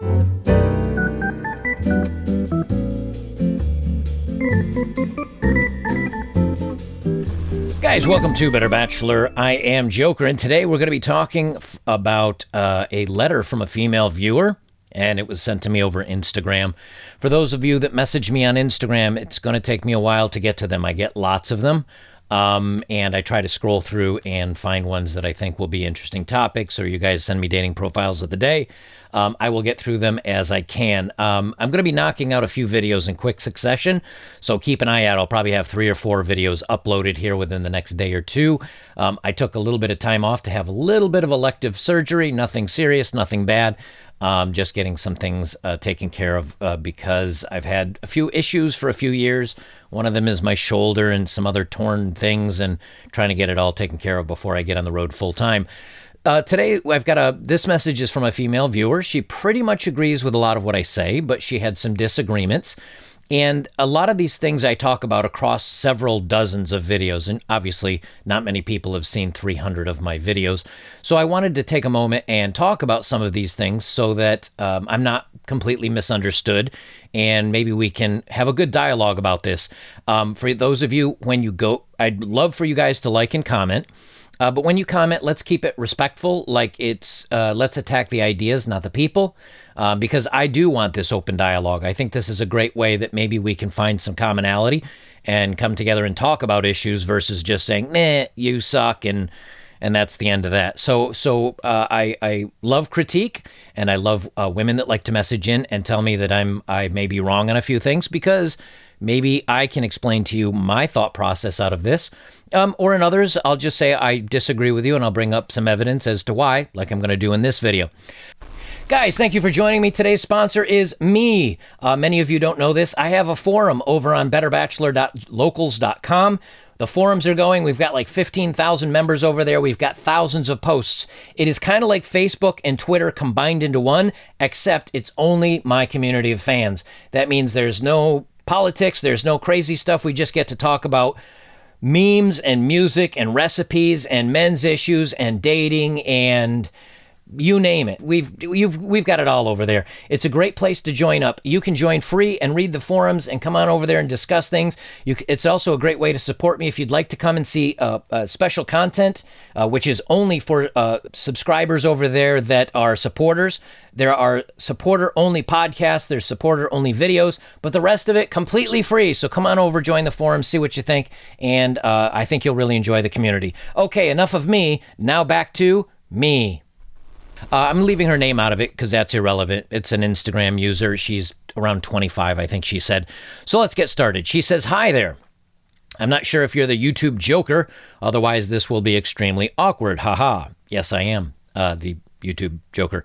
Guys, welcome to Better Bachelor. I am Joker, and today we're going to be talking about a letter from a female viewer, and it was sent to me over Instagram. For those of you that message me on Instagram, it's going to take me a while to get to them. I get lots of them, and I try to scroll through and find ones that I think will be interesting topics, or you guys send me dating profiles of the day. I will get through them as I can. I'm going to be knocking out a few videos in quick succession, so keep an eye out. I'll probably have 3 or 4 videos uploaded here within the next day or two. I took a little bit of time off to have a little bit of elective surgery, nothing serious, nothing bad. Just getting some things taken care of because I've had a few issues for a few years. One of them is my shoulder and some other torn things, and trying to get it all taken care of before I get on the road full time. Today, I've got this message is from a female viewer. She pretty much agrees with a lot of what I say, but she had some disagreements. And a lot of these things I talk about across several dozens of videos, and obviously not many people have seen 300 of my videos. So I wanted to take a moment and talk about some of these things so that I'm not completely misunderstood, and maybe we can have a good dialogue about this. For those of you, when you go, I'd love for you guys to like and comment. But when you comment, let's keep it respectful, like it's, let's attack the ideas, not the people, because I do want this open dialogue. I think this is a great way that maybe we can find some commonality and come together and talk about issues versus just saying, "Meh, you suck," and that's the end of that. So I love critique, and I love women that like to message in and tell me that I may be wrong on a few things, because maybe I can explain to you my thought process out of this. Or in others, I'll just say I disagree with you, and I'll bring up some evidence as to why, like I'm going to do in this video. Guys, thank you for joining me. Today's sponsor is me. Many of you don't know this. I have a forum over on betterbachelor.locals.com. The forums are going. We've got like 15,000 members over there. We've got thousands of posts. It is kind of like Facebook and Twitter combined into one, except it's only my community of fans. That means there's no politics, there's no crazy stuff. We just get to talk about memes and music and recipes and men's issues and dating and you name it. We've got it all over there. It's a great place to join up. You can join free and read the forums and come on over there and discuss things. It's also a great way to support me if you'd like to come and see special content, which is only for subscribers over there that are supporters. There are supporter-only podcasts. There's supporter-only videos, but the rest of it completely free. So come on over, join the forum, see what you think, and I think you'll really enjoy the community. Okay, enough of me. Now back to me. I'm leaving her name out of it because that's irrelevant. It's an Instagram user. She's around 25, I think she said. So let's get started. She says, "Hi there. I'm not sure if you're the YouTube Joker. Otherwise, this will be extremely awkward. Haha. Yes, I am the YouTube Joker.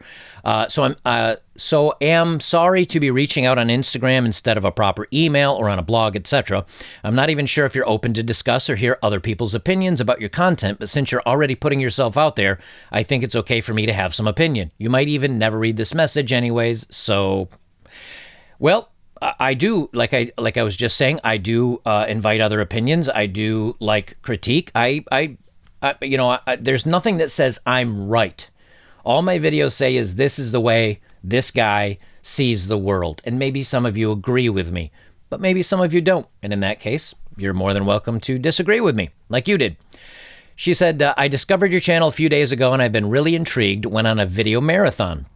So am sorry to be reaching out on Instagram instead of a proper email or on a blog, etc. I'm not even sure if you're open to discuss or hear other people's opinions about your content, but since you're already putting yourself out there, I think it's okay for me to have some opinion. You might even never read this message anyways, so..." Well, I do, like I was just saying, I do invite other opinions. I do like critique. There's nothing that says I'm right. All my videos say is this is the way this guy sees the world. And maybe some of you agree with me, but maybe some of you don't. And in that case, you're more than welcome to disagree with me, like you did. She said, "I discovered your channel a few days ago, and I've been really intrigued. Went on a video marathon.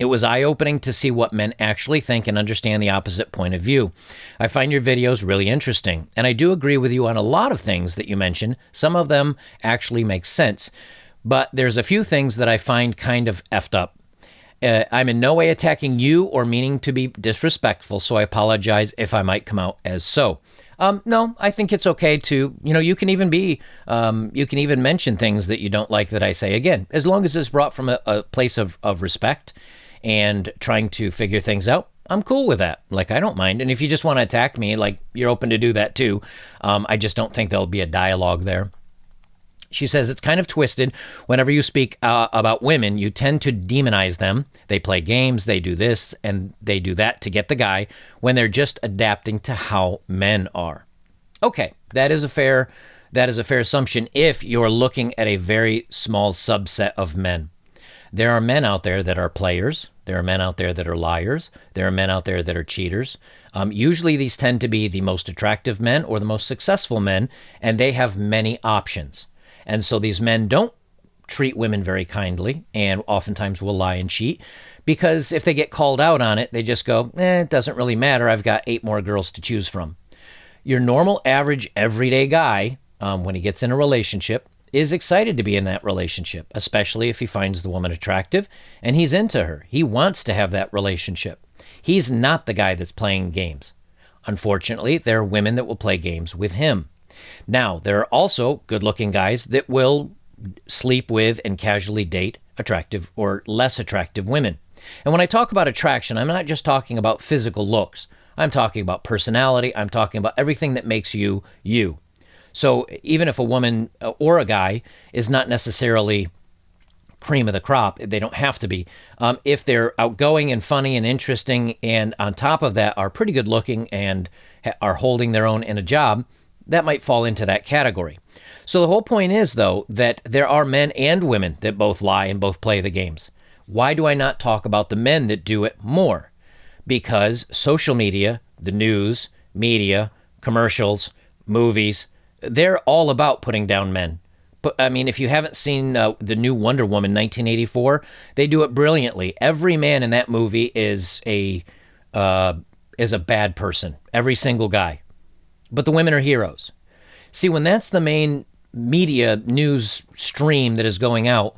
It was eye-opening to see what men actually think and understand the opposite point of view. I find your videos really interesting, and I do agree with you on a lot of things that you mentioned. Some of them actually make sense. But there's a few things that I find kind of effed up. I'm in no way attacking you or meaning to be disrespectful, so I apologize if I might come out as so." No, I think it's okay to, you can even mention things that you don't like that I say, again, as long as it's brought from a place of respect and trying to figure things out. I'm cool with that. Like, I don't mind. And if you just want to attack me, like, you're open to do that too. I just don't think there'll be a dialogue there. She says, "It's kind of twisted. Whenever you speak about women, you tend to demonize them. They play games, they do this, and they do that to get the guy when they're just adapting to how men are." Okay, that is a fair assumption if you're looking at a very small subset of men. There are men out there that are players. There are men out there that are liars. There are men out there that are cheaters. Usually these tend to be the most attractive men or the most successful men, and they have many options. And so these men don't treat women very kindly and oftentimes will lie and cheat because if they get called out on it, they just go, it doesn't really matter. I've got 8 more girls to choose from. Your normal, average, everyday guy, when he gets in a relationship, is excited to be in that relationship, especially if he finds the woman attractive and he's into her. He wants to have that relationship. He's not the guy that's playing games. Unfortunately, there are women that will play games with him. Now, there are also good-looking guys that will sleep with and casually date attractive or less attractive women. And when I talk about attraction, I'm not just talking about physical looks. I'm talking about personality. I'm talking about everything that makes you, you. So even if a woman or a guy is not necessarily cream of the crop, they don't have to be. If they're outgoing and funny and interesting, and on top of that are pretty good looking and are holding their own in a job, that might fall into that category. So the whole point is, though, that there are men and women that both lie and both play the games. Why do I not talk about the men that do it more? Because social media, the news, media, commercials, movies, they're all about putting down men. But I mean, if you haven't seen the new Wonder Woman 1984, they do it brilliantly. Every man in that movie is a bad person. Every single guy. But the women are heroes. See, when that's the main media news stream that is going out,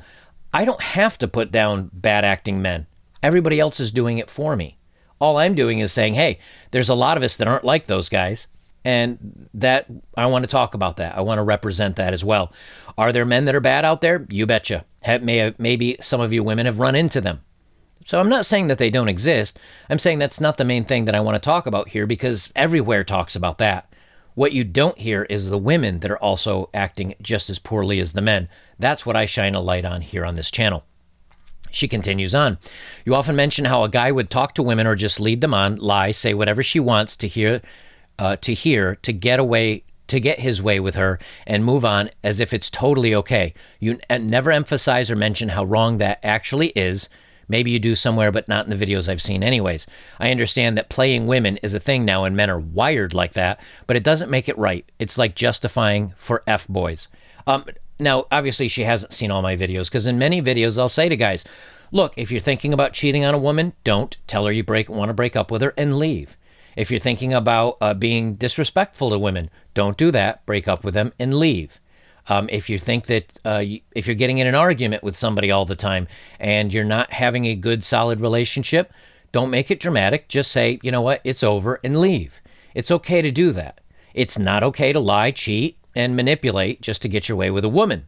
I don't have to put down bad acting men. Everybody else is doing it for me. All I'm doing is saying, hey, there's a lot of us that aren't like those guys. And that I want to talk about that. I want to represent that as well. Are there men that are bad out there? You betcha. Maybe some of you women have run into them. So I'm not saying that they don't exist. I'm saying that's not the main thing that I want to talk about here because everywhere talks about that. What you don't hear is the women that are also acting just as poorly as the men. That's what I shine a light on here on this channel. She continues on. You often mention how a guy would talk to women or just lead them on, lie, say whatever she wants to hear, to get his way with her and move on as if it's totally okay. You never emphasize or mention how wrong that actually is. Maybe you do somewhere, but not in the videos I've seen anyways. I understand that playing women is a thing now and men are wired like that, but it doesn't make it right. It's like justifying for F-boys. Now, obviously, she hasn't seen all my videos because in many videos, I'll say to guys, look, if you're thinking about cheating on a woman, don't. Tell her you want to break up with her and leave. If you're thinking about being disrespectful to women, don't do that. Break up with them and leave. If you think that if you're getting in an argument with somebody all the time and you're not having a good, solid relationship, don't make it dramatic. Just say, you know what, it's over and leave. It's okay to do that. It's not okay to lie, cheat, and manipulate just to get your way with a woman.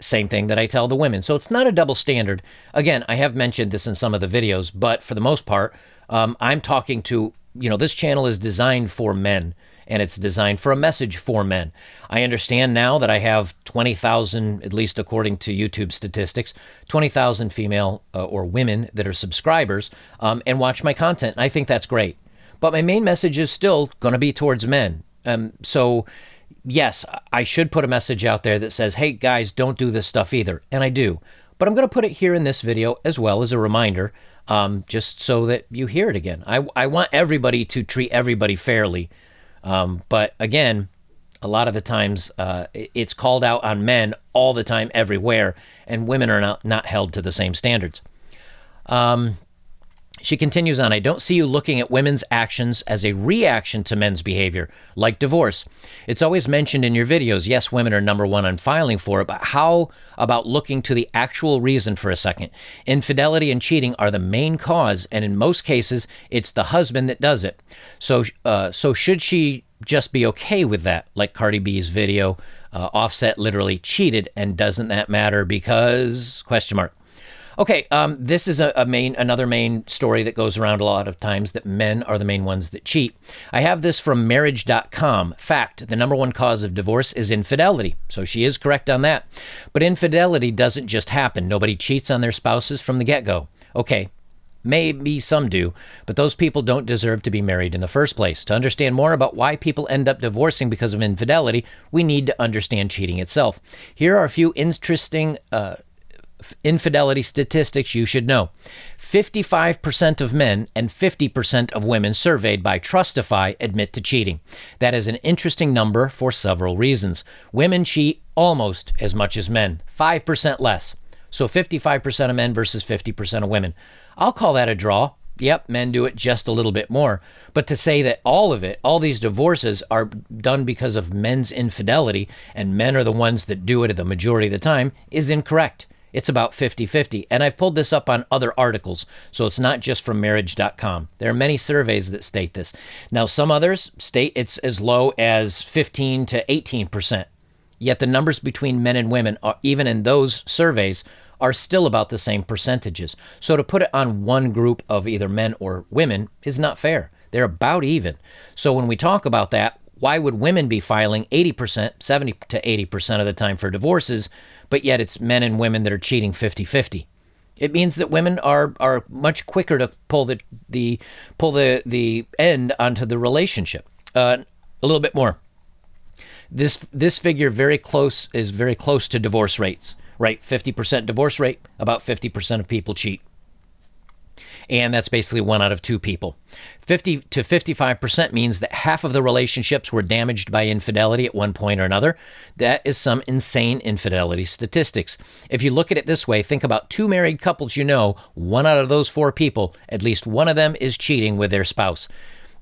Same thing that I tell the women. So it's not a double standard. Again, I have mentioned this in some of the videos, but for the most part, I'm talking to, this channel is designed for men. And it's designed for a message for men. I understand now that I have 20,000, at least according to YouTube statistics, 20,000 female or women that are subscribers and watch my content. And I think that's great. But my main message is still going to be towards men. So, yes, I should put a message out there that says, hey, guys, don't do this stuff either. And I do. But I'm going to put it here in this video as well as a reminder, just so that you hear it again. I want everybody to treat everybody fairly. But again, a lot of the times it's called out on men all the time, everywhere, and women are not held to the same standards. She continues on, I don't see you looking at women's actions as a reaction to men's behavior, like divorce. It's always mentioned in your videos, yes, women are number one on filing for it, but how about looking to the actual reason for a second? Infidelity and cheating are the main cause, and in most cases, it's the husband that does it. So should she just be okay with that? Like Cardi B's video, Offset literally cheated, and doesn't that matter because, ? Okay, this is another main story that goes around a lot of times, that men are the main ones that cheat. I have this from marriage.com. Fact, the number one cause of divorce is infidelity. So she is correct on that. But infidelity doesn't just happen. Nobody cheats on their spouses from the get-go. Okay, maybe some do, but those people don't deserve to be married in the first place. To understand more about why people end up divorcing because of infidelity, we need to understand cheating itself. Here are a few interesting infidelity statistics you should know. 55% of men and 50% of women surveyed by Trustify admit to cheating. That is an interesting number for several reasons. Women cheat almost as much as men, 5% less. So 55% of men versus 50% of women. I'll call that a draw. Yep, men do it just a little bit more. But to say that all of it, all these divorces are done because of men's infidelity and men are the ones that do it the majority of the time is incorrect. It's about 50-50. And I've pulled this up on other articles, so it's not just from marriage.com. There are many surveys that state this. Now, some others state it's as low as 15 to 18%. Yet the numbers between men and women, even in those surveys, are still about the same percentages. So to put it on one group of either men or women is not fair. They're about even. So when we talk about that, why would women be filing 80%, 70 to 80% of the time for divorces, but yet it's men and women that are cheating 50-50? It means that women are much quicker to pull the end onto the relationship. A little bit more. This figure is very close to divorce rates. Right, 50% divorce rate, about 50% of people cheat. And that's basically 1 out of 2 people. 50 to 55% means that half of the relationships were damaged by infidelity at one point or another. That is some insane infidelity statistics. If you look at it this way, think about 2 married couples 1 out of those 4 people, at least one of them is cheating with their spouse.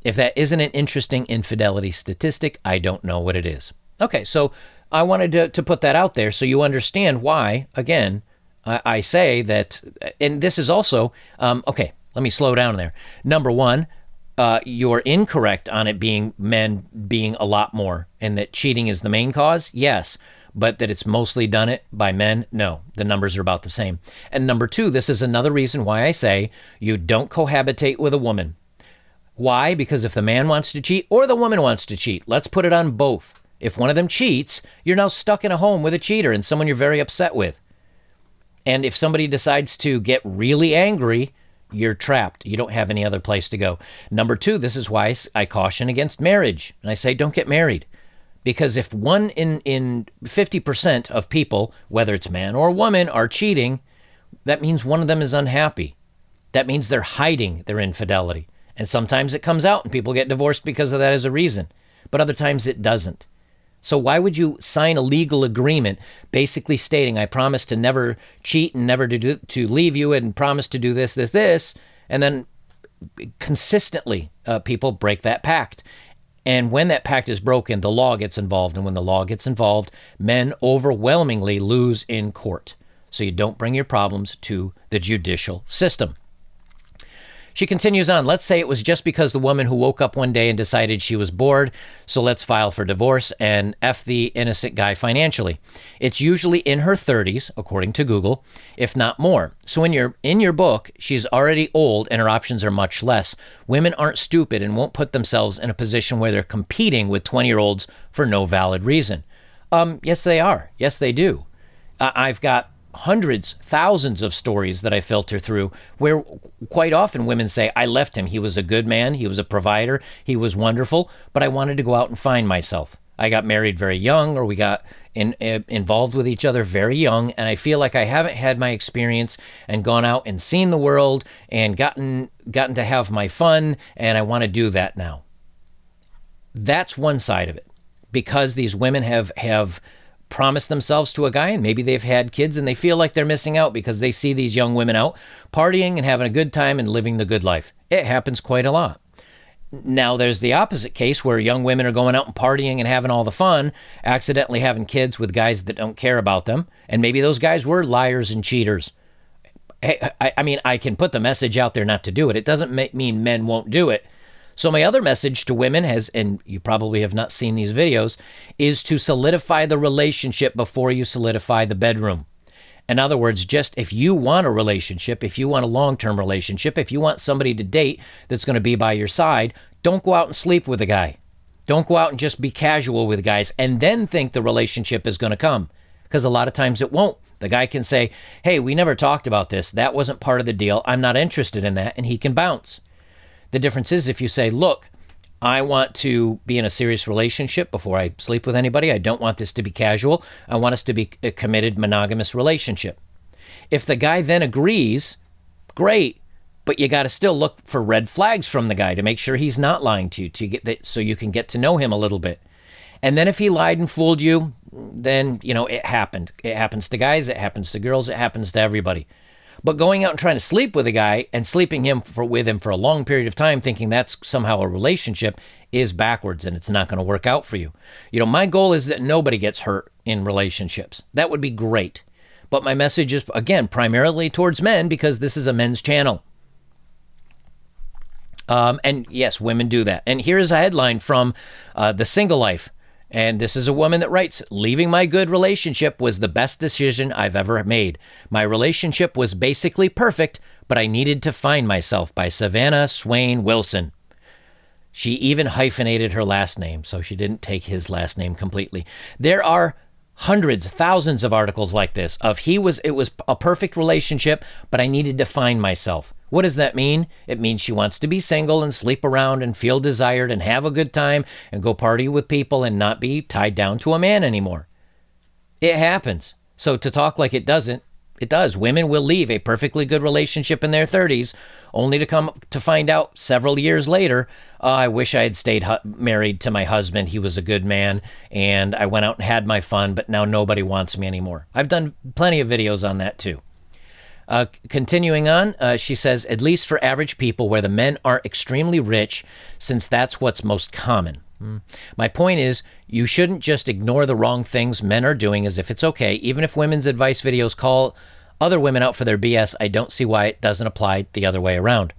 If that isn't an interesting infidelity statistic, I don't know what it is. Okay, so I wanted to put that out there so you understand why, again, I say that, and this is also, okay, let me slow down there. Number one, you're incorrect on it being men being a lot more, and that cheating is the main cause, yes, but that it's mostly done it by men, no, the numbers are about the same. And number 2, this is another reason why I say you don't cohabitate with a woman. Why? Because if the man wants to cheat or the woman wants to cheat, let's put it on both. If one of them cheats, you're now stuck in a home with a cheater and someone you're very upset with. And if somebody decides to get really angry, you're trapped. You don't have any other place to go. Number 2, this is why I caution against marriage. And I say, don't get married. Because if 1 in 50% of people, whether it's man or woman, are cheating, that means one of them is unhappy. That means they're hiding their infidelity. And sometimes it comes out and people get divorced because of that as a reason. But other times it doesn't. So why would you sign a legal agreement basically stating, I promise to never cheat and never to leave you and promise to do this, and then consistently people break that pact. And when that pact is broken, the law gets involved. And when the law gets involved, men overwhelmingly lose in court. So you don't bring your problems to the judicial system. She continues on. Let's say it was just because the woman who woke up one day and decided she was bored, so let's file for divorce and F the innocent guy financially. It's usually in her 30s, according to Google, if not more. So in your book, she's already old and her options are much less. Women aren't stupid and won't put themselves in a position where they're competing with 20-year-olds for no valid reason. Yes, they are. Yes, they do. I've got hundreds, thousands of stories that I filter through where quite often women say, I left him. He was a good man. He was a provider. He was wonderful, but I wanted to go out and find myself. I got married very young, or we got involved with each other very young, and I feel like I haven't had my experience and gone out and seen the world and gotten to have my fun, and I want to do that now. That's one side of it, because these women have promised themselves to a guy, and maybe they've had kids and they feel like they're missing out because they see these young women out partying and having a good time and living the good life. It happens quite a lot. Now there's the opposite case where young women are going out and partying and having all the fun, accidentally having kids with guys that don't care about them, and maybe those guys were liars and cheaters. Hey, I mean, I can put the message out there not to do it. It doesn't mean men won't do it. So my other message to women has, and you probably have not seen these videos, is to solidify the relationship before you solidify the bedroom. In other words, just if you want a relationship, if you want a long-term relationship, if you want somebody to date that's going to be by your side, don't go out and sleep with a guy. Don't go out and just be casual with guys and then think the relationship is going to come, because a lot of times it won't. The guy can say, hey, we never talked about this. That wasn't part of the deal. I'm not interested in that. And he can bounce. The difference is if you say, look, I want to be in a serious relationship before I sleep with anybody. I don't want this to be casual. I want us to be a committed, monogamous relationship. If the guy then agrees, great, but you got to still look for red flags from the guy to make sure he's not lying to you, so you can get to know him a little bit. And then if he lied and fooled you, then, it happened. It happens to guys, it happens to girls, it happens to everybody. But going out and trying to sleep with a guy and sleeping with him for a long period of time, thinking that's somehow a relationship, is backwards, and it's not going to work out for you. My goal is that nobody gets hurt in relationships. That would be great. But my message is, again, primarily towards men, because this is a men's channel. And yes, women do that. And here's a headline from The Single Life. And this is a woman that writes, "Leaving my good relationship was the best decision I've ever made. My relationship was basically perfect, but I needed to find myself," by Savannah Swain Wilson. She even hyphenated her last name, so she didn't take his last name completely. There are hundreds, thousands of articles like this of it was a perfect relationship, but I needed to find myself. What does that mean? It means she wants to be single and sleep around and feel desired and have a good time and go party with people and not be tied down to a man anymore. It happens. So to talk like it doesn't, it does. Women will leave a perfectly good relationship in their 30s only to come to find out several years later, I wish I had stayed married to my husband. He was a good man and I went out and had my fun, but now nobody wants me anymore. I've done plenty of videos on that too. Continuing on, she says, "At least for average people where the men are extremely rich, since that's what's most common. My point is, you shouldn't just ignore the wrong things men are doing as if it's okay. Even if women's advice videos call other women out for their BS, I don't see why it doesn't apply the other way around."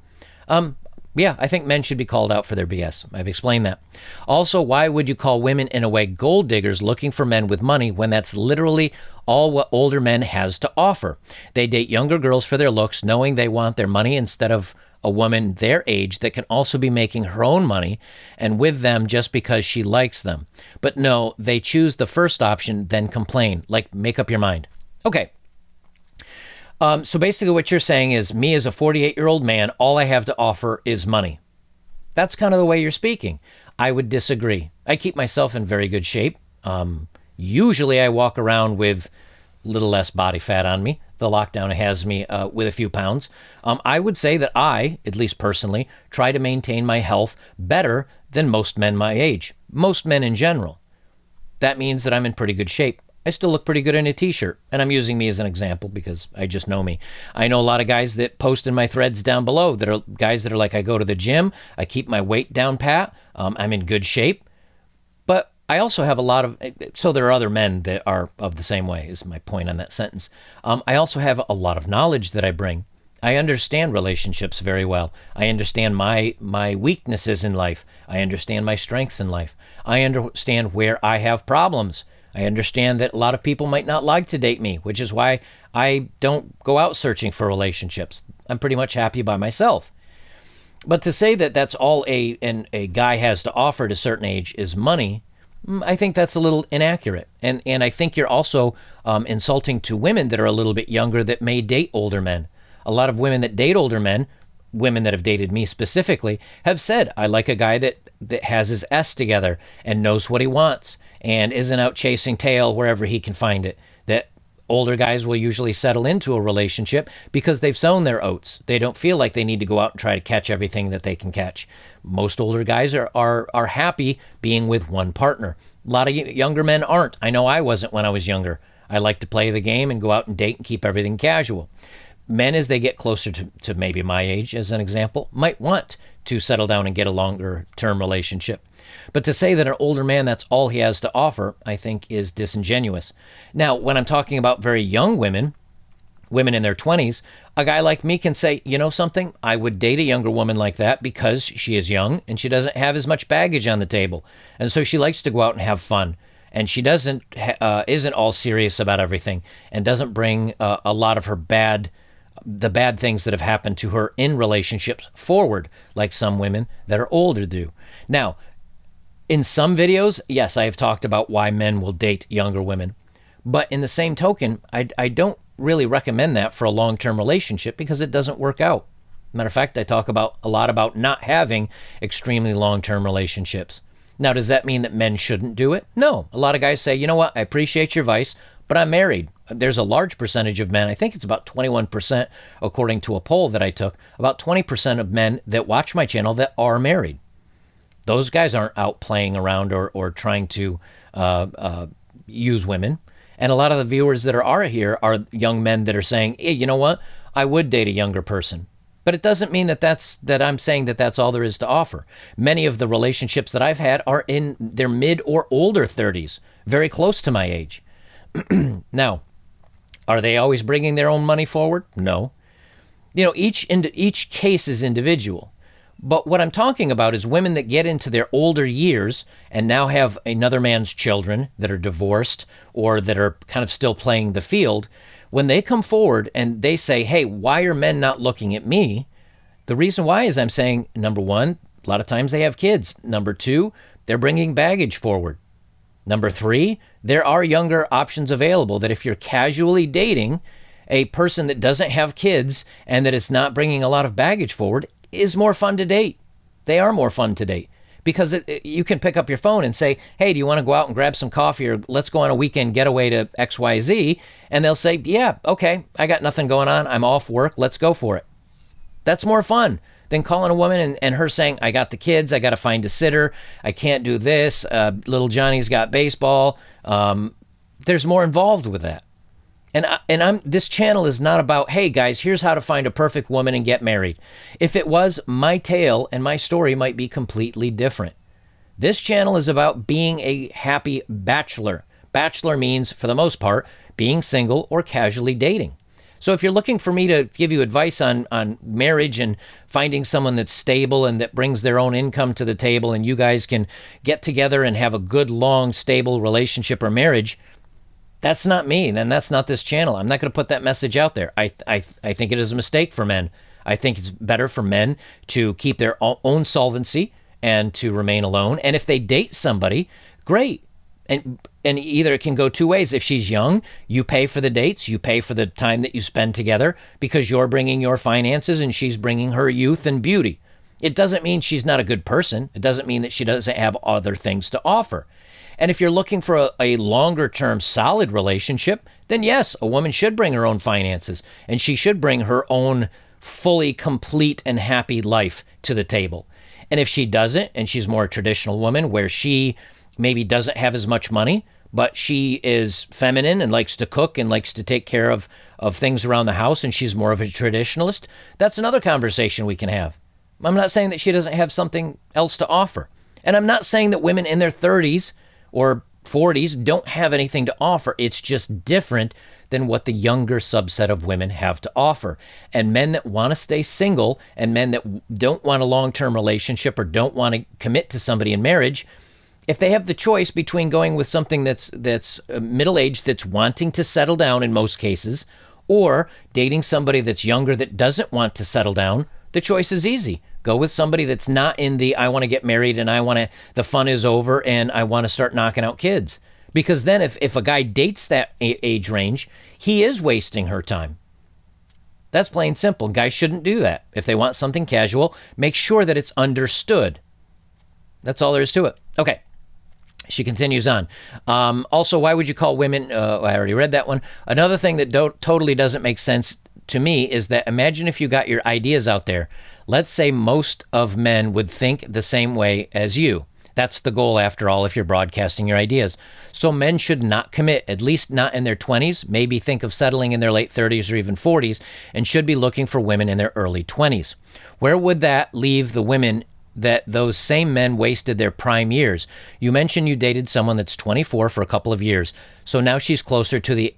Yeah, I think men should be called out for their BS. I've explained that. Also, why would you call women, in a way, gold diggers looking for men with money when that's literally all what older men has to offer? They date younger girls for their looks, knowing they want their money instead of a woman their age that can also be making her own money and with them just because she likes them. But no, they choose the first option, then complain. Like, make up your mind. Okay. So basically what you're saying is, me as a 48-year-old man, all I have to offer is money. That's kind of the way you're speaking. I would disagree. I keep myself in very good shape. Usually I walk around with a little less body fat on me. The lockdown has me with a few pounds. I would say that I, at least personally, try to maintain my health better than most men my age. Most men in general. That means that I'm in pretty good shape. I still look pretty good in a t-shirt, and I'm using me as an example because I just know me. I know a lot of guys that post in my threads down below that are guys that are like, I go to the gym, I keep my weight down pat, I'm in good shape, but I also have a lot of, so there are other men that are of the same way, is my point on that sentence. I also have a lot of knowledge that I bring. I understand relationships very well. I understand my weaknesses in life. I understand my strengths in life. I understand where I have problems. I understand that a lot of people might not like to date me, which is why I don't go out searching for relationships. I'm pretty much happy by myself. But to say that that's all a guy has to offer at a certain age is money, I think that's a little inaccurate. And I think you're also insulting to women that are a little bit younger that may date older men. A lot of women that date older men, women that have dated me specifically, have said, I like a guy that has his S together and knows what he wants and isn't out chasing tail wherever he can find it. That older guys will usually settle into a relationship because they've sown their oats. They don't feel like they need to go out and try to catch everything that they can catch. Most older guys are happy being with one partner. A lot of younger men aren't. I know I wasn't when I was younger. I like to play the game and go out and date and keep everything casual. Men, as they get closer to maybe my age, as an example, might want to settle down and get a longer term relationship. But to say that an older man, that's all he has to offer, I think is disingenuous. Now, when I'm talking about very young women in their 20s, a guy like me can say, you know something, I would date a younger woman like that because she is young and she doesn't have as much baggage on the table. And so she likes to go out and have fun. And she isn't all serious about everything and doesn't bring a lot of the bad things that have happened to her in relationships forward, like some women that are older do. Now, in some videos, yes, I have talked about why men will date younger women. But in the same token, I don't really recommend that for a long-term relationship because it doesn't work out. Matter of fact, I talk a lot about not having extremely long-term relationships. Now, does that mean that men shouldn't do it? No. A lot of guys say, you know what, I appreciate your advice, but I'm married. There's a large percentage of men, I think it's about 21%, according to a poll that I took, about 20% of men that watch my channel that are married. Those guys aren't out playing around or trying to use women. And a lot of the viewers that are here are young men that are saying, hey, you know what? I would date a younger person. But it doesn't mean that I'm saying that that's all there is to offer. Many of the relationships that I've had are in their mid or older 30s, very close to my age. Now, are they always bringing their own money forward? No. You know, each case is individual. But what I'm talking about is women that get into their older years and now have another man's children that are divorced or that are kind of still playing the field. When they come forward and they say, hey, why are men not looking at me? The reason why is I'm saying, number one, a lot of times they have kids. Number two, they're bringing baggage forward. Number three, there are younger options available that if you're casually dating a person that doesn't have kids and that is not bringing a lot of baggage forward, is more fun to date. They are more fun to date because you can pick up your phone and say, hey, do you want to go out and grab some coffee or let's go on a weekend getaway to XYZ? And they'll say, yeah, okay, I got nothing going on. I'm off work. Let's go for it. That's more fun than calling a woman and her saying, I got the kids. I got to find a sitter. I can't do this. Little Johnny's got baseball. There's more involved with that. This channel is not about, hey guys, here's how to find a perfect woman and get married. If it was, my tale and my story might be completely different. This channel is about being a happy bachelor. Bachelor means, for the most part, being single or casually dating. So if you're looking for me to give you advice on marriage and finding someone that's stable and that brings their own income to the table and you guys can get together and have a good, long, stable relationship or marriage, that's not me, then that's not this channel. I'm not going to put that message out there. I think it is a mistake for men. I think it's better for men to keep their own solvency and to remain alone. And if they date somebody, great. And either it can go two ways. If she's young, you pay for the dates, you pay for the time that you spend together because you're bringing your finances and she's bringing her youth and beauty. It doesn't mean she's not a good person. It doesn't mean that she doesn't have other things to offer. And if you're looking for a longer-term solid relationship, then yes, a woman should bring her own finances and she should bring her own fully complete and happy life to the table. And if she doesn't, and she's more a traditional woman where she maybe doesn't have as much money, but she is feminine and likes to cook and likes to take care of things around the house and she's more of a traditionalist, that's another conversation we can have. I'm not saying that she doesn't have something else to offer. And I'm not saying that women in their 30s or 40s don't have anything to offer. It's just different than what the younger subset of women have to offer. And men that want to stay single and men that don't want a long-term relationship or don't want to commit to somebody in marriage, if they have the choice between going with something that's middle-aged, that's wanting to settle down in most cases, or dating somebody that's younger that doesn't want to settle down, the choice is easy. Go with somebody that's not in the, I want to get married and the fun is over and I want to start knocking out kids. Because then if a guy dates that age range, he is wasting her time. That's plain simple. Guys shouldn't do that. If they want something casual, make sure that it's understood. That's all there is to it. Okay. She continues on. Also, why would you call women, I already read that one. Another thing that totally doesn't make sense to me is that imagine if you got your ideas out there. Let's say most of men would think the same way as you. That's the goal, after all, if you're broadcasting your ideas. So men should not commit, at least not in their 20s, maybe think of settling in their late 30s or even 40s, and should be looking for women in their early 20s. Where would that leave the women that those same men wasted their prime years? You mentioned you dated someone that's 24 for a couple of years. So now she's closer to the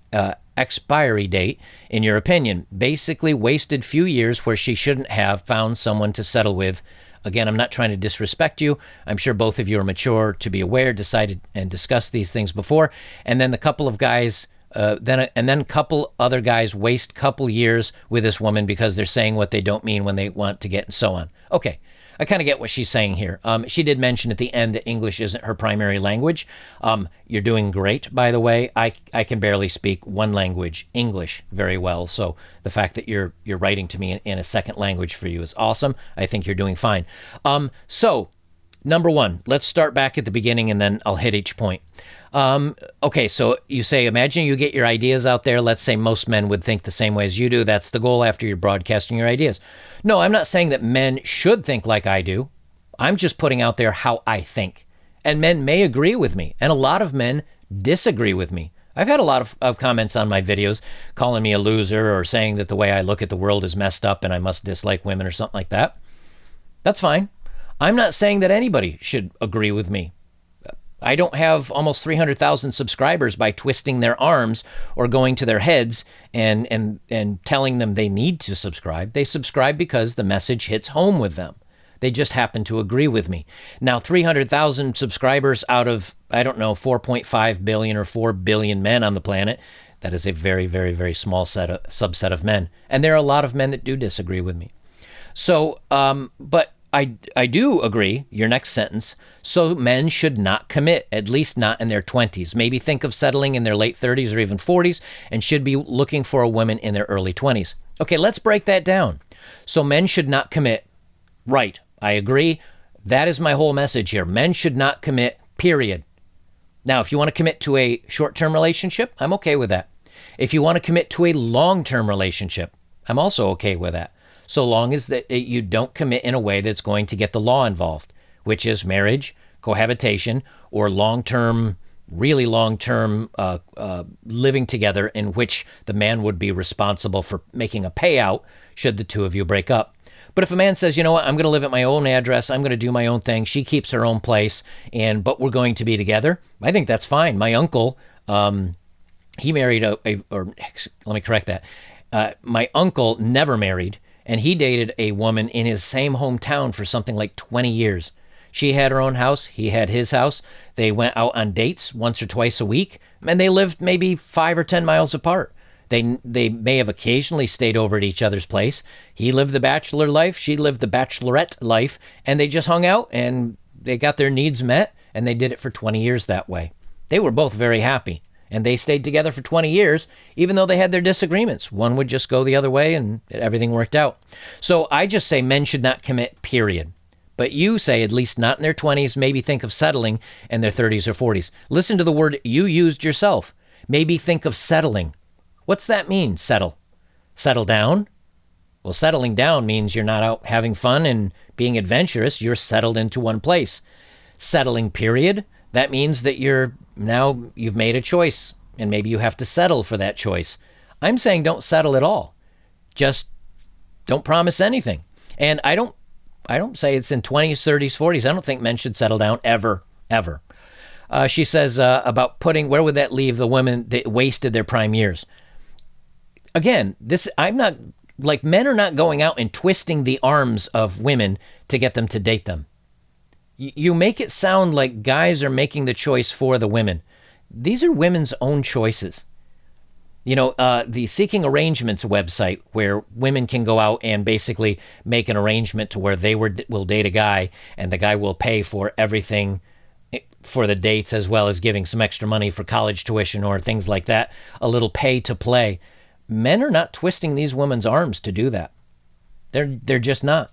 expiry date, in your opinion. Basically wasted few years where she shouldn't have found someone to settle with. Again, I'm not trying to disrespect you. I'm sure both of you are mature to be aware, decided, and discussed these things before. And then the couple of guys, then couple other guys waste couple years with this woman because they're saying what they don't mean when they want to get, and so on. Okay. I kind of get what she's saying here. She did mention at the end that English isn't her primary language. You're doing great, by the way. I can barely speak one language, English, very well. So the fact that you're writing to me in a second language for you is awesome. I think you're doing fine. So Number one, let's start back at the beginning and then I'll hit each point. Okay, so you say, imagine you get your ideas out there. Let's say most men would think the same way as you do. That's the goal after you're broadcasting your ideas. No, I'm not saying that men should think like I do. I'm just putting out there how I think. And men may agree with me, and a lot of men disagree with me. I've had a lot of comments on my videos calling me a loser or saying that the way I look at the world is messed up and I must dislike women or something like that. That's fine. I'm not saying that anybody should agree with me. I don't have almost 300,000 subscribers by twisting their arms or going to their heads and telling them they need to subscribe. They subscribe because the message hits home with them. They just happen to agree with me. Now, 300,000 subscribers out of, I don't know, 4.5 billion or 4 billion men on the planet, that is a very, very, very small subset of men. And there are a lot of men that do disagree with me. So, but I do agree, your next sentence, so men should not commit, at least not in their 20s. Maybe think of settling in their late 30s or even 40s and should be looking for a woman in their early 20s. Okay, let's break that down. So men should not commit. Right, I agree. That is my whole message here. Men should not commit, period. Now, if you want to commit to a short-term relationship, I'm okay with that. If you want to commit to a long-term relationship, I'm also okay with that. So long as that you don't commit in a way that's going to get the law involved, which is marriage, cohabitation, or long-term, really long-term living together in which the man would be responsible for making a payout should the two of you break up. But if a man says, you know what, I'm going to live at my own address, I'm going to do my own thing, she keeps her own place, but we're going to be together, I think that's fine. My uncle, he married or let me correct that. My uncle never married, and he dated a woman in his same hometown for something like 20 years. She had her own house, he had his house. They went out on dates once or twice a week, and they lived maybe 5 or 10 miles apart. They may have occasionally stayed over at each other's place. He lived the bachelor life, she lived the bachelorette life, and they just hung out and they got their needs met, and they did it for 20 years that way. They were both very happy, and they stayed together for 20 years, even though they had their disagreements. One would just go the other way, and everything worked out. So I just say men should not commit, period. But you say at least not in their 20s, maybe think of settling in their 30s or 40s. Listen to the word you used yourself. Maybe think of settling. What's that mean, settle? Settle down? Well, settling down means you're not out having fun and being adventurous. You're settled into one place. Settling, period, that means that you've made a choice, and maybe you have to settle for that choice. I'm saying don't settle at all. Just don't promise anything. And I don't say it's in 20s, 30s, 40s. I don't think men should settle down ever. She says about where would that leave the women that wasted their prime years? Again, men are not going out and twisting the arms of women to get them to date them. You make it sound like guys are making the choice for the women. These are women's own choices. You know, the Seeking Arrangements website where women can go out and basically make an arrangement to where they will date a guy and the guy will pay for everything for the dates as well as giving some extra money for college tuition or things like that, a little pay to play. Men are not twisting these women's arms to do that. They're just not.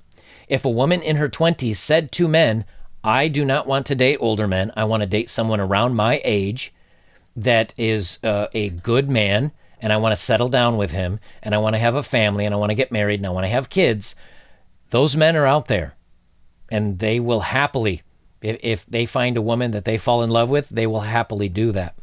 If a woman in her 20s said to men, I do not want to date older men, I want to date someone around my age that is a good man, and I want to settle down with him, and I want to have a family, and I want to get married, and I want to have kids, those men are out there, and they will happily, if they find a woman that they fall in love with, they will happily do that.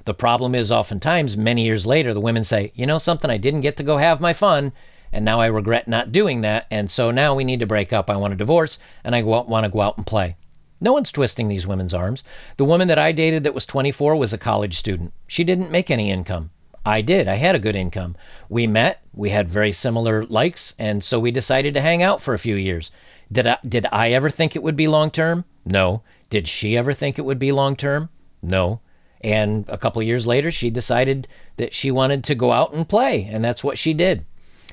The problem is oftentimes, many years later, the women say, you know something, I didn't get to go have my fun, and now I regret not doing that, and so now we need to break up. I want a divorce, and I want to go out and play. No one's twisting these women's arms. The woman that I dated that was 24 was a college student. She didn't make any income. I did. I had a good income. We met. We had very similar likes, and so we decided to hang out for a few years. Did I ever think it would be long-term? No. Did she ever think it would be long-term? No. And a couple of years later, she decided that she wanted to go out and play, and that's what she did.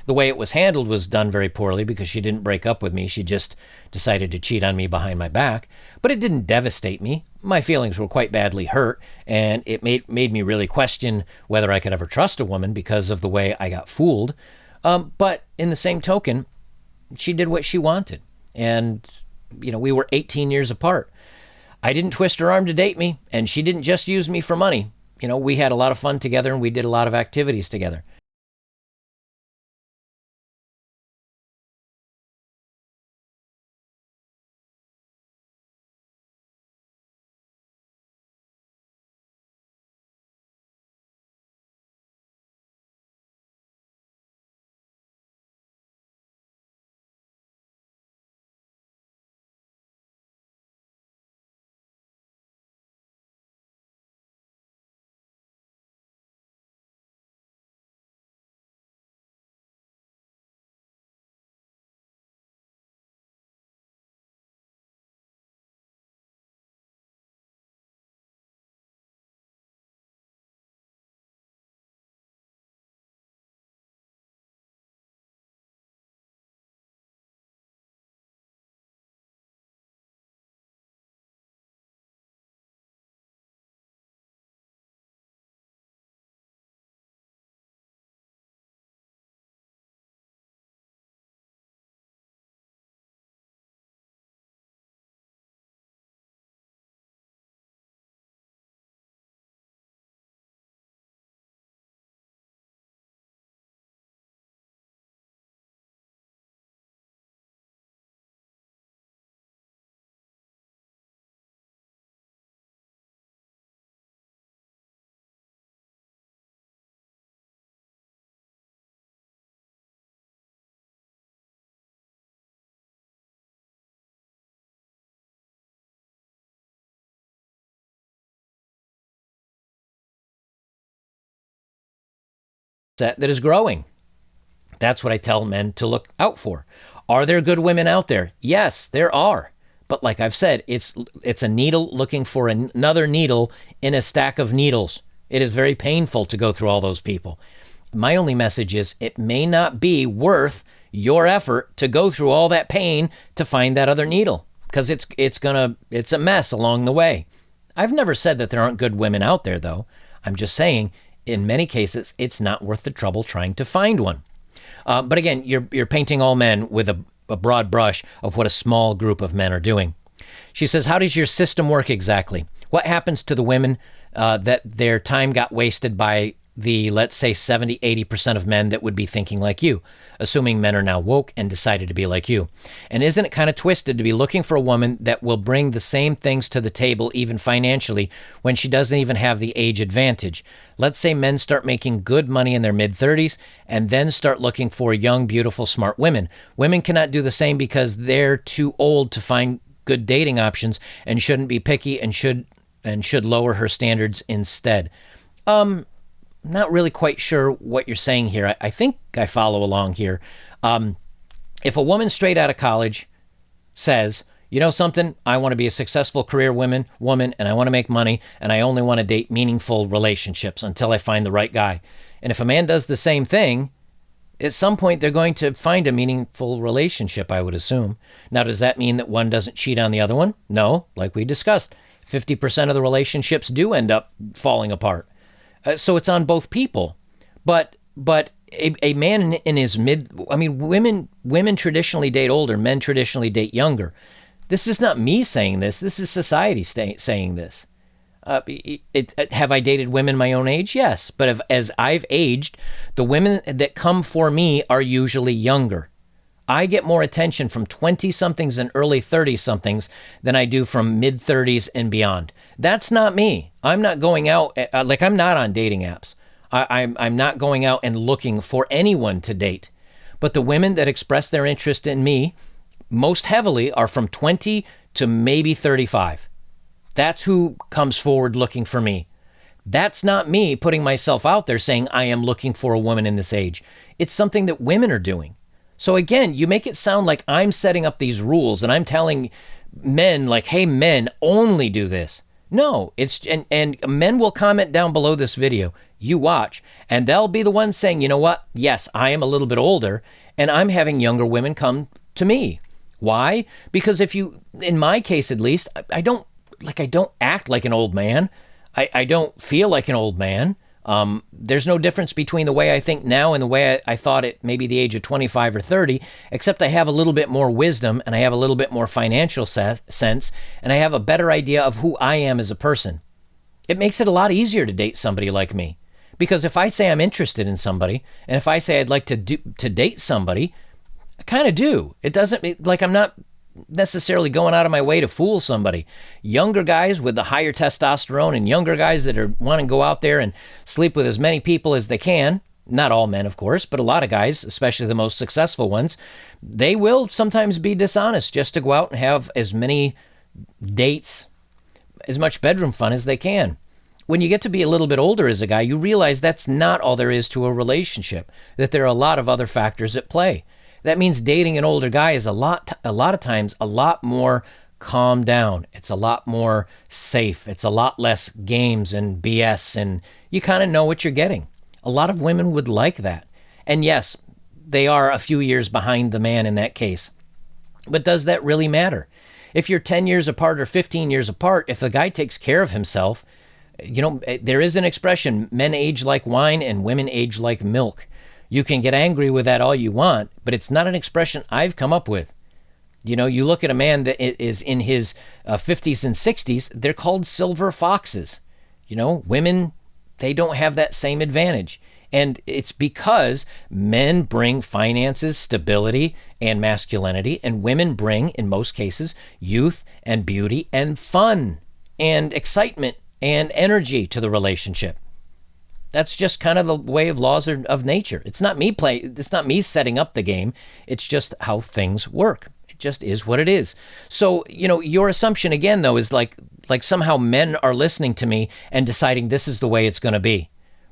The way it was handled was done very poorly because she didn't break up with me. She just decided to cheat on me behind my back. But it didn't devastate me. My feelings were quite badly hurt, and it made me really question whether I could ever trust a woman because of the way I got fooled. But in the same token, she did what she wanted. And we were 18 years apart. I didn't twist her arm to date me, and she didn't just use me for money. We had a lot of fun together, and we did a lot of activities together. That is growing. That's what I tell men to look out for. Are there good women out there? Yes, there are. But like I've said, it's a needle looking for another needle in a stack of needles. It is very painful to go through all those people. My only message is it may not be worth your effort to go through all that pain to find that other needle, because it's a mess along the way. I've never said that there aren't good women out there, though. I'm just saying in many cases it's not worth the trouble trying to find one. But again, you're painting all men with a broad brush of what a small group of men are doing. She says, how does your system work exactly? What happens to the women that their time got wasted by the, let's say, 70-80% of men that would be thinking like you, assuming men are now woke and decided to be like you? And isn't it kind of twisted to be looking for a woman that will bring the same things to the table, even financially, when she doesn't even have the age advantage? Let's say men start making good money in their mid-30s and then start looking for young, beautiful, smart women. Women cannot do the same because they're too old to find good dating options and shouldn't be picky and should lower her standards instead. Not really quite sure what you're saying here. I think I follow along here. If a woman straight out of college says, you know something, I want to be a successful career woman, and I want to make money, and I only want to date meaningful relationships until I find the right guy. And if a man does the same thing, at some point they're going to find a meaningful relationship, I would assume. Now, does that mean that one doesn't cheat on the other one? No, like we discussed, 50% of the relationships do end up falling apart. So it's on both people. But a man in his women traditionally date older, men traditionally date younger. This is not me saying this. This is society saying this. Have I dated women my own age? Yes. But as I've aged, the women that come for me are usually younger. I get more attention from 20-somethings and early 30-somethings than I do from mid-30s and beyond. That's not me. I'm not going out, I'm not on dating apps. I'm not going out and looking for anyone to date. But the women that express their interest in me most heavily are from 20 to maybe 35. That's who comes forward looking for me. That's not me putting myself out there saying I am looking for a woman in this age. It's something that women are doing. So again, you make it sound like I'm setting up these rules and I'm telling men like, hey, men only do this. No, and men will comment down below this video. You watch, and they'll be the ones saying, you know what? Yes, I am a little bit older and I'm having younger women come to me. Why? Because in my case at least, I don't act like an old man. I don't feel like an old man. There's no difference between the way I think now and the way I thought at maybe the age of 25 or 30, except I have a little bit more wisdom and I have a little bit more financial sense and I have a better idea of who I am as a person. It makes it a lot easier to date somebody like me. Because if I say I'm interested in somebody, and if I say I'd like to date somebody, I kind of do. It doesn't, like, I'm not necessarily going out of my way to fool somebody. Younger guys with the higher testosterone and younger guys that are want to go out there and sleep with as many people as they can, not all men, of course, but a lot of guys, especially the most successful ones, they will sometimes be dishonest just to go out and have as many dates, as much bedroom fun as they can. When you get to be a little bit older as a guy, you realize that's not all there is to a relationship, that there are a lot of other factors at play. That means dating an older guy is a lot of times a lot more calmed down. It's a lot more safe. It's a lot less games and BS, and you kind of know what you're getting. A lot of women would like that. And yes, they are a few years behind the man in that case. But does that really matter? If you're 10 years apart or 15 years apart, if the guy takes care of himself, you know, there is an expression, men age like wine and women age like milk. You can get angry with that all you want, but it's not an expression I've come up with. You know, you look at a man that is in his 50s and 60s, they're called silver foxes. You know, women, they don't have that same advantage. And it's because men bring finances, stability, and masculinity, and women bring, in most cases, youth and beauty and fun and excitement and energy to the relationship. That's just kind of the way of laws of nature. It's not me setting up the game. It's just how things work. It just is what it is. So, you know, your assumption again, though, is like somehow men are listening to me and deciding this is the way it's going to be.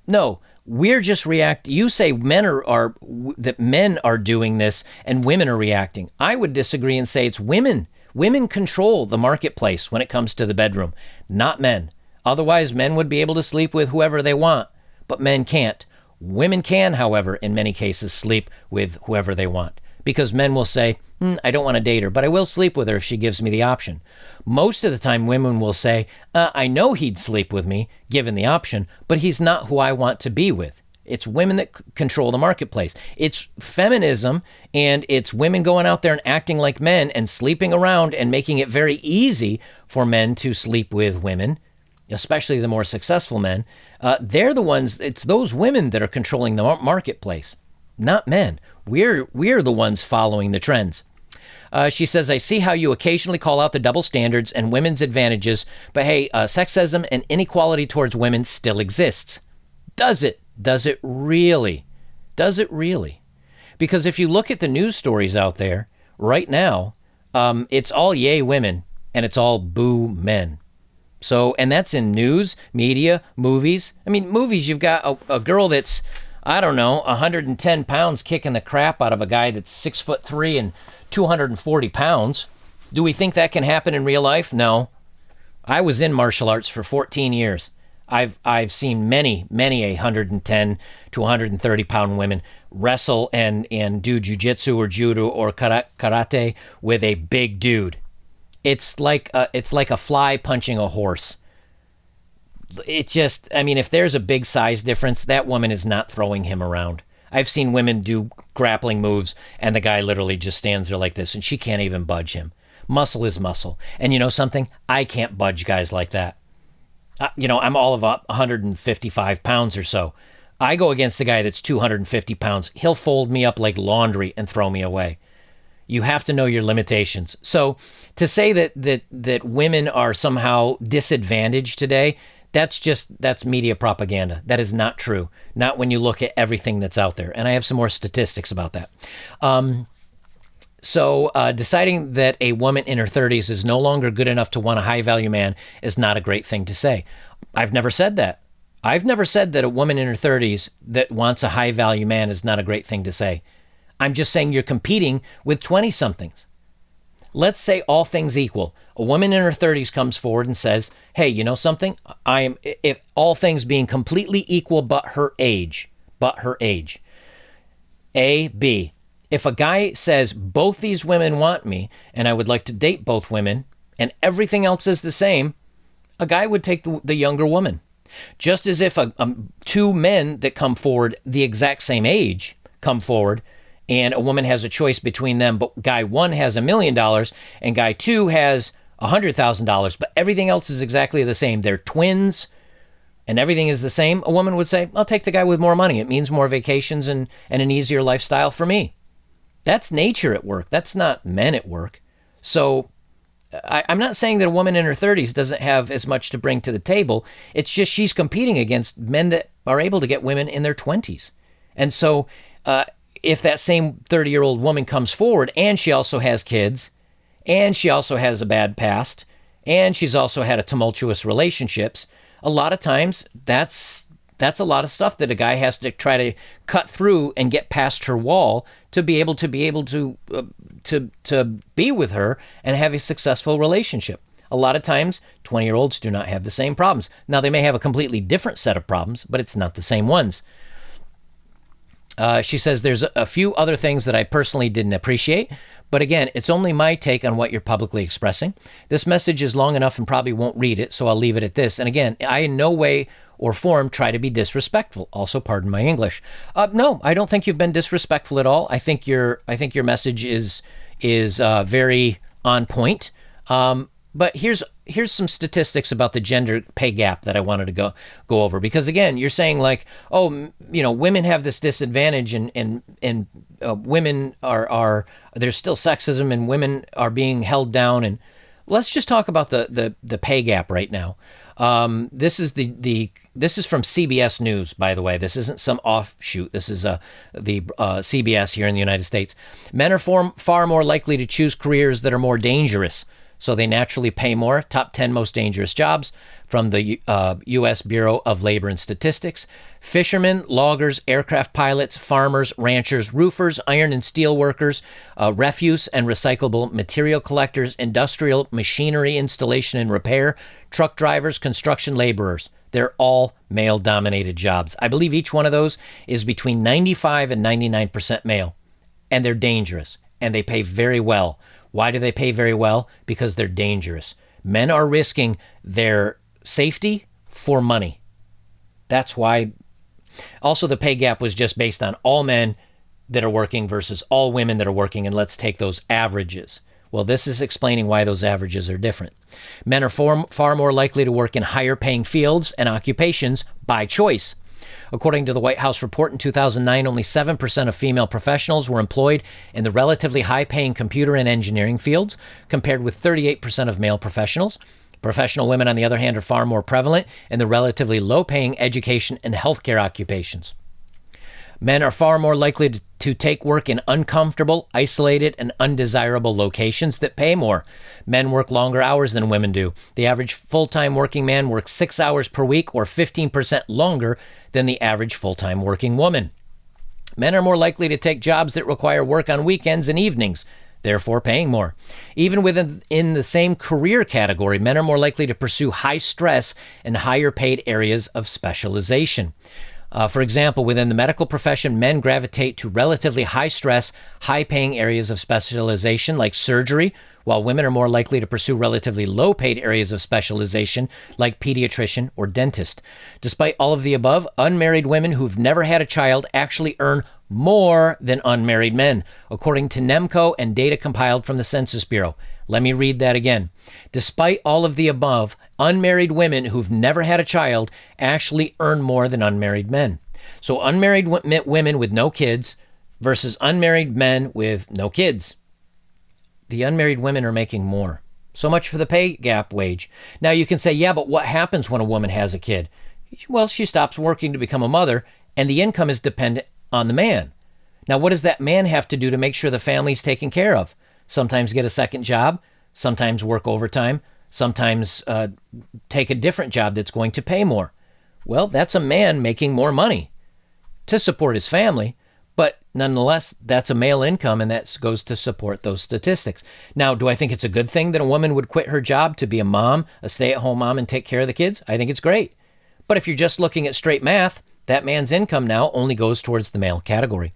No, we're just reacting. You say that men are doing this and women are reacting. I would disagree and say it's women. Women control the marketplace when it comes to the bedroom, not men. Otherwise, men would be able to sleep with whoever they want, but men can't. Women can, however, in many cases, sleep with whoever they want, because men will say, I don't want to date her, but I will sleep with her if she gives me the option. Most of the time, women will say, I know he'd sleep with me, given the option, but he's not who I want to be with. It's women that control the marketplace. It's feminism, and it's women going out there and acting like men and sleeping around and making it very easy for men to sleep with women, especially the more successful men. They're the ones, it's those women that are controlling the marketplace, not men. We're the ones following the trends. She says, I see how you occasionally call out the double standards and women's advantages, but hey, sexism and inequality towards women still exists. Does it? Does it really? Does it really? Because if you look at the news stories out there right now, it's all yay women and it's all boo men. So, and that's in news, media, movies. I mean, movies, you've got a girl that's, I don't know, 110 pounds kicking the crap out of a guy that's 6'3" and 240 pounds. Do we think that can happen in real life? No. I was in martial arts for 14 years. I've seen many 110 to 130 pound women wrestle and do jiu-jitsu or judo or karate with a big dude. It's like a fly punching a horse. It just, I mean, if there's a big size difference, that woman is not throwing him around. I've seen women do grappling moves and the guy literally just stands there like this and she can't even budge him. Muscle is muscle. And you know something? I can't budge guys like that. I'm all of 155 pounds or so. I go against a guy that's 250 pounds. He'll fold me up like laundry and throw me away. You have to know your limitations. So to say that women are somehow disadvantaged today, that's media propaganda. That is not true. Not when you look at everything that's out there. And I have some more statistics about that. So deciding that a woman in her 30s is no longer good enough to want a high-value man is not a great thing to say. I've never said that. I've never said that a woman in her 30s that wants a high-value man is not a great thing to say. I'm just saying you're competing with 20-somethings. Let's say all things equal. A woman in her 30s comes forward and says, hey, you know something? If all things being completely equal but her age. A, B. If a guy says, both these women want me, and I would like to date both women, and everything else is the same, a guy would take the younger woman. Just as if two men that come forward the exact same age come forward and a woman has a choice between them, but guy one has $1 million and guy two has $100,000, but everything else is exactly the same. They're twins and everything is the same. A woman would say, I'll take the guy with more money. It means more vacations and an easier lifestyle for me. That's nature at work. That's not men at work. So I'm not saying that a woman in her 30s doesn't have as much to bring to the table. It's just she's competing against men that are able to get women in their 20s. And so if that same 30-year-old woman comes forward and she also has kids and she also has a bad past and she's also had a tumultuous relationships, a lot of times that's a lot of stuff that a guy has to try to cut through and get past her wall to be able to be with her and have a successful relationship. A lot of times 20-year-olds do not have the same problems. Now they may have a completely different set of problems, but it's not the same ones. She says there's a few other things that I personally didn't appreciate, but again, it's only my take on what you're publicly expressing. This message is long enough and probably won't read it, so I'll leave it at this. And again, I in no way or form try to be disrespectful. Also, pardon my English. No, I don't think you've been disrespectful at all. I think your message is very on point. But here's some statistics about the gender pay gap that I wanted to go over, because again, you're saying like, oh, women have this disadvantage and women are there's still sexism and women are being held down. And let's just talk about the pay gap right now. This is this is from CBS News, by the way. This isn't some offshoot. This is the CBS here in the United States. Men are far more likely to choose careers that are more dangerous, so they naturally pay more. Top 10 most dangerous jobs from the U.S. Bureau of Labor and Statistics. Fishermen, loggers, aircraft pilots, farmers, ranchers, roofers, iron and steel workers, refuse and recyclable material collectors, industrial machinery installation and repair, truck drivers, construction laborers. They're all male-dominated jobs. I believe each one of those is between 95 and 99% male, and they're dangerous, and they pay very well. Why do they pay very well? Because they're dangerous. Men are risking their safety for money. That's why. Also, the pay gap was just based on all men that are working versus all women that are working, and let's take those averages. Well, this is explaining why those averages are different. Men are far more likely to work in higher paying fields and occupations by choice. According to the White House report in 2009, only 7% of female professionals were employed in the relatively high-paying computer and engineering fields, compared with 38% of male professionals. Professional women, on the other hand, are far more prevalent in the relatively low-paying education and healthcare occupations. Men are far more likely to take work in uncomfortable, isolated, and undesirable locations that pay more. Men work longer hours than women do. The average full-time working man works 6 hours per week, or 15% longer than the average full-time working woman. Men are more likely to take jobs that require work on weekends and evenings, therefore paying more. Even within the same career category, men are more likely to pursue high-stress and higher-paid areas of specialization. For example, within the medical profession, men gravitate to relatively high-stress, high-paying areas of specialization like surgery, while women are more likely to pursue relatively low-paid areas of specialization like pediatrician or dentist. Despite all of the above, unmarried women who've never had a child actually earn more than unmarried men, according to NEMCO and data compiled from the Census Bureau. Let me read that again. Despite all of the above, unmarried women who've never had a child actually earn more than unmarried men. So unmarried women with no kids versus unmarried men with no kids. The unmarried women are making more. So much for the pay gap wage. Now you can say, yeah, but what happens when a woman has a kid? Well, she stops working to become a mother, and the income is dependent on the man. Now, what does that man have to do to make sure the family's taken care of? Sometimes get a second job, sometimes work overtime, sometimes take a different job that's going to pay more. Well, that's a man making more money to support his family, but nonetheless, that's a male income, and that goes to support those statistics. Now, do I think it's a good thing that a woman would quit her job to be a mom, a stay-at-home mom, and take care of the kids? I think it's great. But if you're just looking at straight math, that man's income now only goes towards the male category.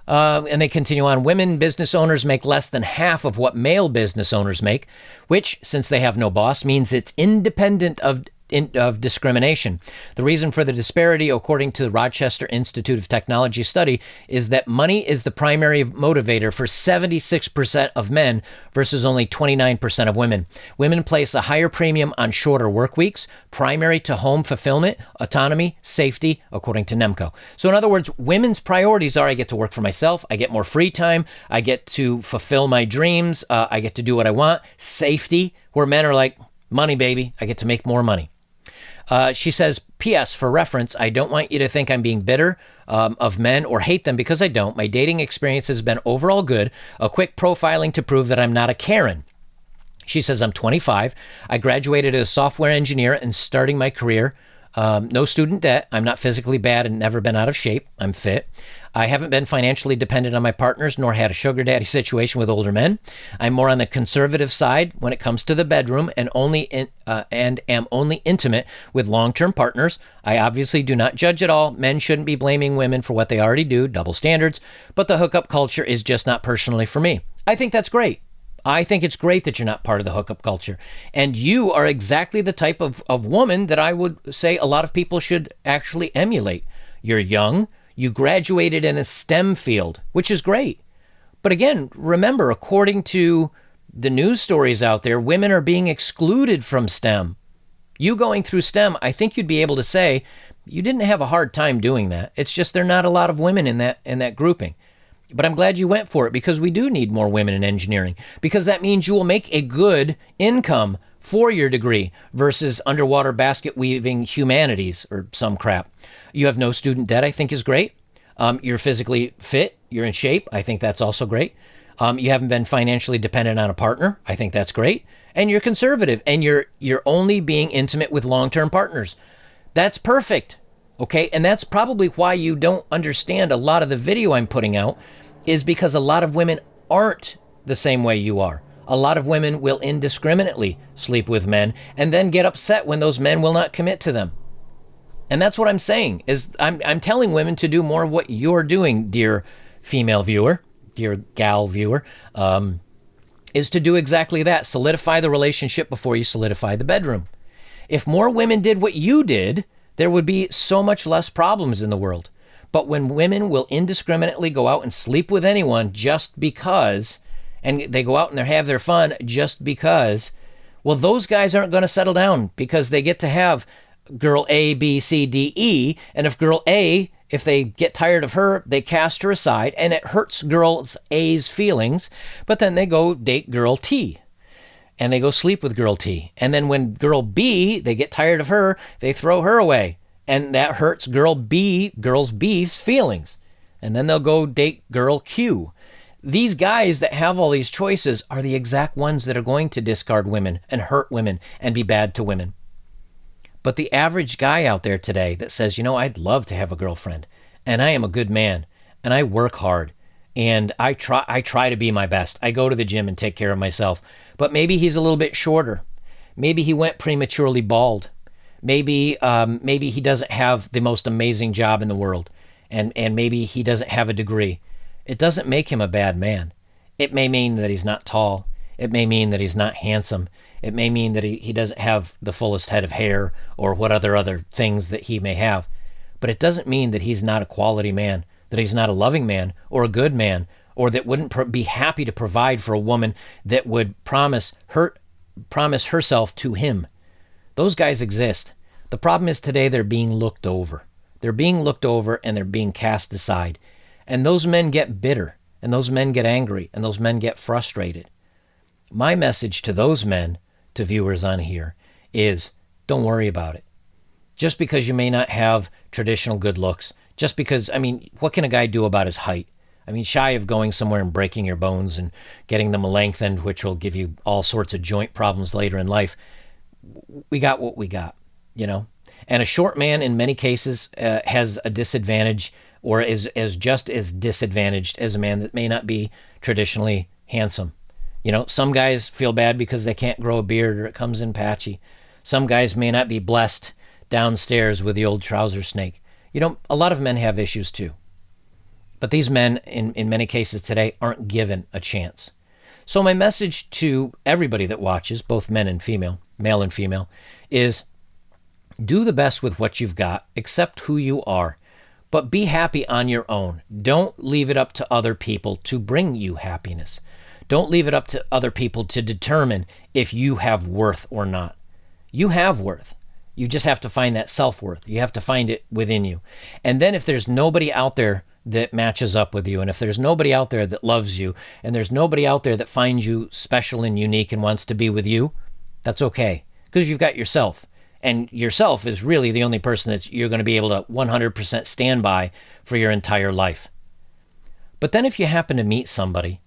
And they continue on. Women business owners make less than half of what male business owners make, which, since they have no boss, means it's independent of of discrimination. The reason for the disparity, according to the Rochester Institute of Technology study, is that money is the primary motivator for 76% of men versus only 29% of women. Women place a higher premium on shorter work weeks, primary to home fulfillment, autonomy, safety, according to NEMCO. So in other words, women's priorities are: I get to work for myself, I get more free time, I get to fulfill my dreams, I get to do what I want, safety, where men are like, money, baby, I get to make more money. She says, P.S. for reference, I don't want you to think I'm being bitter of men or hate them, because I don't. My dating experience has been overall good. A quick profiling to prove that I'm not a Karen. She says, I'm 25. I graduated as a software engineer and starting my career. No student debt. I'm not physically bad and never been out of shape. I'm fit. I haven't been financially dependent on my partners, nor had a sugar daddy situation with older men. I'm more on the conservative side when it comes to the bedroom, and am only intimate with long-term partners. I obviously do not judge at all. Men shouldn't be blaming women for what they already do, double standards, but the hookup culture is just not personally for me. I think that's great. I think it's great that you're not part of the hookup culture. And you are exactly the type of woman that I would say a lot of people should actually emulate. You're young. You graduated in a STEM field, which is great. But again, remember, according to the news stories out there, women are being excluded from STEM. You going through STEM, I think you'd be able to say you didn't have a hard time doing that. It's just there are not a lot of women in that grouping. But I'm glad you went for it, because we do need more women in engineering, because that means you will make a good income for your degree versus underwater basket weaving humanities or some crap. You have no student debt, I think is great. You're physically fit. You're in shape. I think that's also great. You haven't been financially dependent on a partner. I think that's great. And you're conservative, and you're only being intimate with long-term partners. That's perfect. Okay. And that's probably why you don't understand a lot of the video I'm putting out, is because a lot of women aren't the same way you are. A lot of women will indiscriminately sleep with men and then get upset when those men will not commit to them. And that's what I'm saying, is I'm telling women to do more of what you're doing, dear female viewer, dear gal viewer, is to do exactly that. Solidify the relationship before you solidify the bedroom. If more women did what you did, there would be so much less problems in the world. But when women will indiscriminately go out and sleep with anyone just because, and they go out and they have their fun just because, well, those guys aren't going to settle down, because they get to have girl A, B, C, D, E. And if girl A, if they get tired of her, they cast her aside, and it hurts girl A's feelings. But then they go date girl T, and they go sleep with girl T. And then when girl B, they get tired of her, they throw her away. And that hurts girl B's feelings. And then they'll go date girl Q. These guys that have all these choices are the exact ones that are going to discard women and hurt women and be bad to women. But the average guy out there today that says, I'd love to have a girlfriend, and I am a good man, and I work hard, and I try to be my best. I go to the gym and take care of myself. But maybe he's a little bit shorter. Maybe he went prematurely bald. Maybe he doesn't have the most amazing job in the world, and maybe he doesn't have a degree. It doesn't make him a bad man. It may mean that he's not tall. It may mean that he's not handsome. It may mean that he doesn't have the fullest head of hair or what other things that he may have. But it doesn't mean that he's not a quality man, that he's not a loving man or a good man, or that wouldn't be happy to provide for a woman that would promise herself to him. Those guys exist. The problem is today they're being looked over. They're being looked over and they're being cast aside. And those men get bitter, and those men get angry, and those men get frustrated. My message to those men, to viewers on here, is don't worry about it. Just because you may not have traditional good looks, just because, what can a guy do about his height? Shy of going somewhere and breaking your bones and getting them lengthened, which will give you all sorts of joint problems later in life. We got what we got, And a short man in many cases has a disadvantage, or is just as disadvantaged as a man that may not be traditionally handsome. Some guys feel bad because they can't grow a beard or it comes in patchy. Some guys may not be blessed downstairs with the old trouser snake. A lot of men have issues too. But these men, in many cases today, aren't given a chance. So my message to everybody that watches, both men and female, male and female, is Do the best with what you've got. Accept who you are. But be happy on your own. Don't leave it up to other people to bring you happiness. Don't leave it up to other people to determine if you have worth or not. You have worth. You just have to find that self-worth. You have to find it within you. And then if there's nobody out there that matches up with you, and if there's nobody out there that loves you, and there's nobody out there that finds you special and unique and wants to be with you, that's okay, because you've got yourself. And yourself is really the only person that you're going to be able to 100% stand by for your entire life. But then if you happen to meet somebody,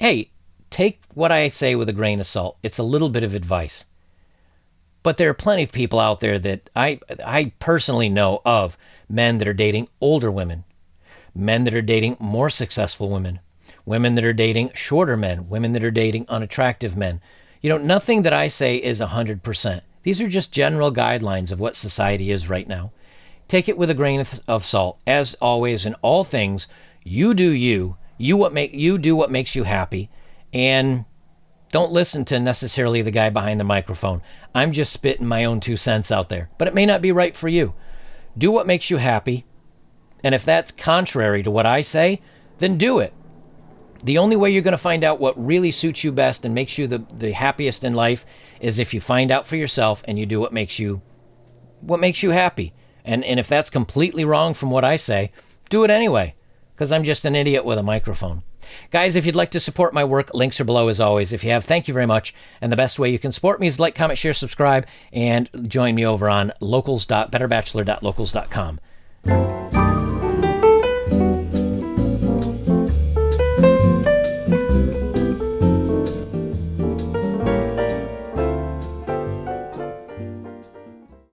hey, take what I say with a grain of salt. It's a little bit of advice. But there are plenty of people out there that I personally know of, men that are dating older women, men that are dating more successful women, women that are dating shorter men, women that are dating unattractive men. Nothing that I say is 100%. These are just general guidelines of what society is right now. Take it with a grain of salt. As always, in all things, you do you. You do what makes you happy, and don't listen to necessarily the guy behind the microphone. I'm just spitting my own 2 cents out there, but it may not be right for you. Do what makes you happy, and if that's contrary to what I say, then do it. The only way you're going to find out what really suits you best and makes you the happiest in life is if you find out for yourself and you do what makes you happy. And if that's completely wrong from what I say, do it anyway, because I'm just an idiot with a microphone. Guys, if you'd like to support my work, links are below as always. If you have, thank you very much. And the best way you can support me is like, comment, share, subscribe, and join me over on locals.betterbachelor.locals.com.